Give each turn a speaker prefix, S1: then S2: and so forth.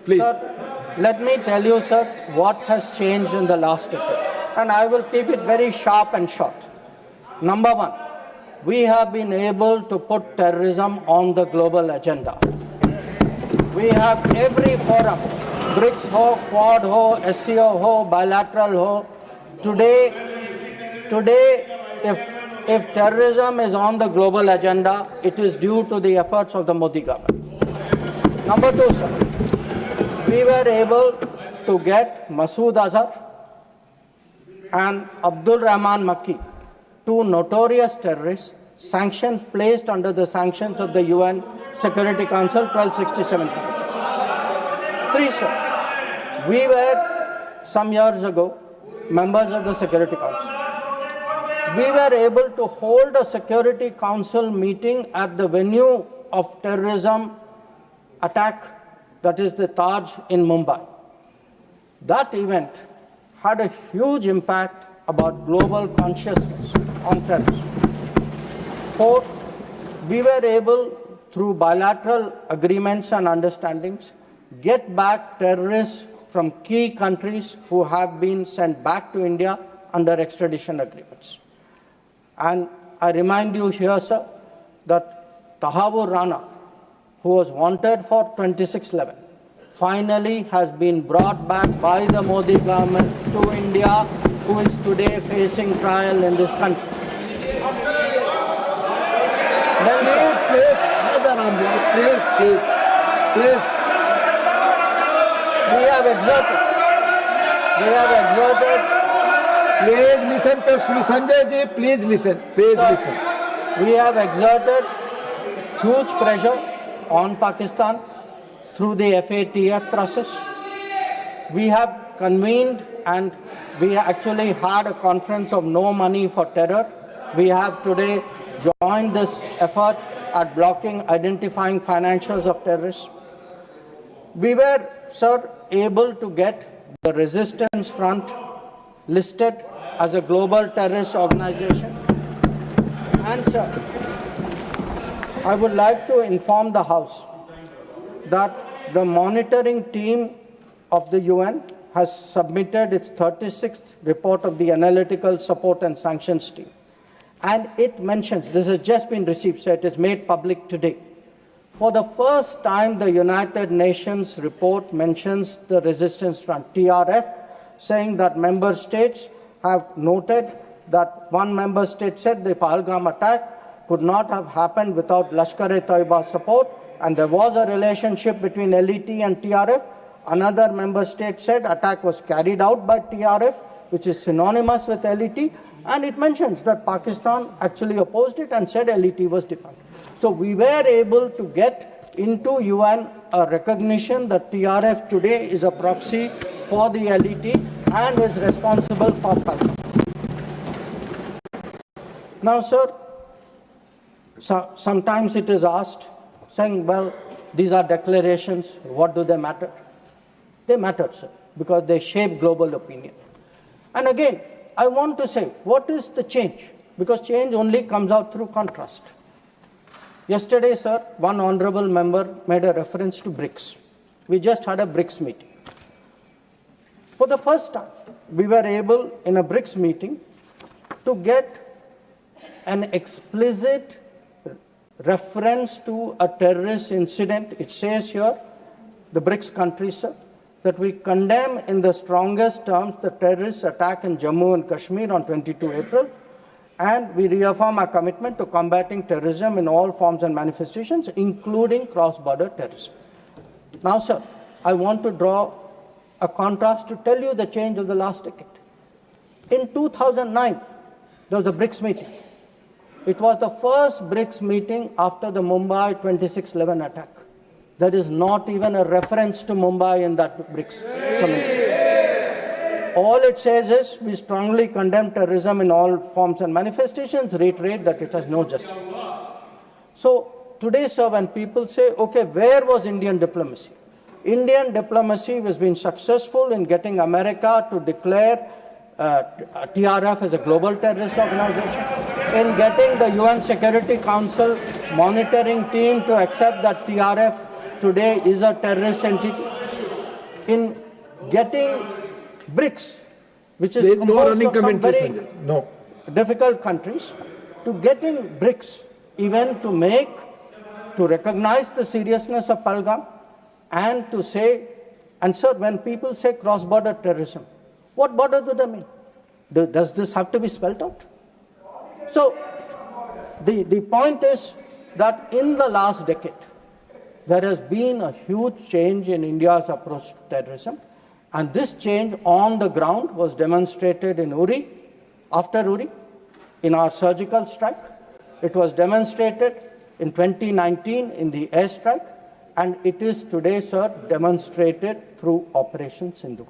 S1: Please.
S2: Sir, let me tell you, sir, what has changed in the last decade. And I will keep it very sharp and short. Number one, we have been able to put terrorism on the global agenda. We have every forum, BRICS ho, Quad ho, SCO ho, bilateral ho. Today, if terrorism is on the global agenda, it is due to the efforts of the Modi government. Number two, sir, we were able to get Masood Azhar and Abdul Rahman Makki, two notorious terrorists, sanctions placed under the sanctions of the UN Security Council 1267. Three, sir, we were some years ago members of the Security Council. We were able to hold a Security Council meeting at the venue of terrorism attack, that is the Taj in Mumbai. That event had a huge impact about global consciousness on terrorism. Fourth, we were able, through bilateral agreements and understandings, get back terrorists from key countries who have been sent back to India under extradition agreements. And I remind you here, sir, that Tahavur Rana, who was wanted for 2611, finally has been brought back by the Modi government to India, who is today facing trial in this country.
S1: Please.
S2: We have exerted.
S1: Please listen peacefully. Sanjay ji, please listen. Please listen.
S2: We have exerted huge pressure on Pakistan through the FATF process. We have convened and we actually had a conference of no money for terror. We have today joined this effort at blocking, identifying financials of terrorists. We were, sir, able to get the Resistance Front listed as a global terrorist organization. And, sir, I would like to inform the House that the monitoring team of the UN has submitted its 36th report of the Analytical Support and Sanctions Team. And it mentions, this has just been received, so it is made public today. For the first time, the United Nations report mentions the Resistance Front, TRF, saying that member states have noted that one member state said the Pahalgam attack could not have happened without Lashkar-e-Taiba support, and there was a relationship between LET and TRF. Another member state said attack was carried out by TRF, which is synonymous with LET, and it mentions that Pakistan actually opposed it and said LET was defunct. So we were able to get into UN a recognition that TRF today is a proxy for the LET and is responsible for Pakistan. Now, sir, sometimes it is asked, saying, well, these are declarations, what do they matter? They matter, sir, because they shape global opinion. And again, I want to say, what is the change? Because change only comes out through contrast. Yesterday, sir, one honorable member made a reference to BRICS. We just had a BRICS meeting. For the first time, we were able, in a BRICS meeting, to get an explicit reference to a terrorist incident. It says here, the BRICS countries, sir, that we condemn in the strongest terms the terrorist attack in Jammu and Kashmir on 22 April, and we reaffirm our commitment to combating terrorism in all forms and manifestations, including cross-border terrorism. Now, sir, I want to draw a contrast to tell you the change of the last decade. In 2009, there was a BRICS meeting. It was the first BRICS meeting after the Mumbai 2611 attack. There is not even a reference to Mumbai in that BRICS committee. All it says is we strongly condemn terrorism in all forms and manifestations, reiterate that it has no justification. So today, sir, when people say, okay, where was Indian diplomacy? Indian diplomacy has been successful in getting America to declare TRF as a global terrorist organization, in getting the UN Security Council monitoring team to accept that TRF today is a terrorist entity. in getting BRICS, which is
S1: Please, no
S2: composed
S1: running
S2: of some
S1: commentary,
S2: very
S1: Sanjay. No.
S2: difficult countries, to getting BRICS even to recognize the seriousness of Pahalgam and to say, and sir, when people say cross-border terrorism, what border do they mean? Does this have to be spelled out? So the point is that in the last decade, there has been a huge change in India's approach to terrorism, and this change on the ground was demonstrated in Uri, after Uri, in our surgical strike. It was demonstrated in 2019 in the airstrike, and it is today, sir, demonstrated through Operation Sindoor.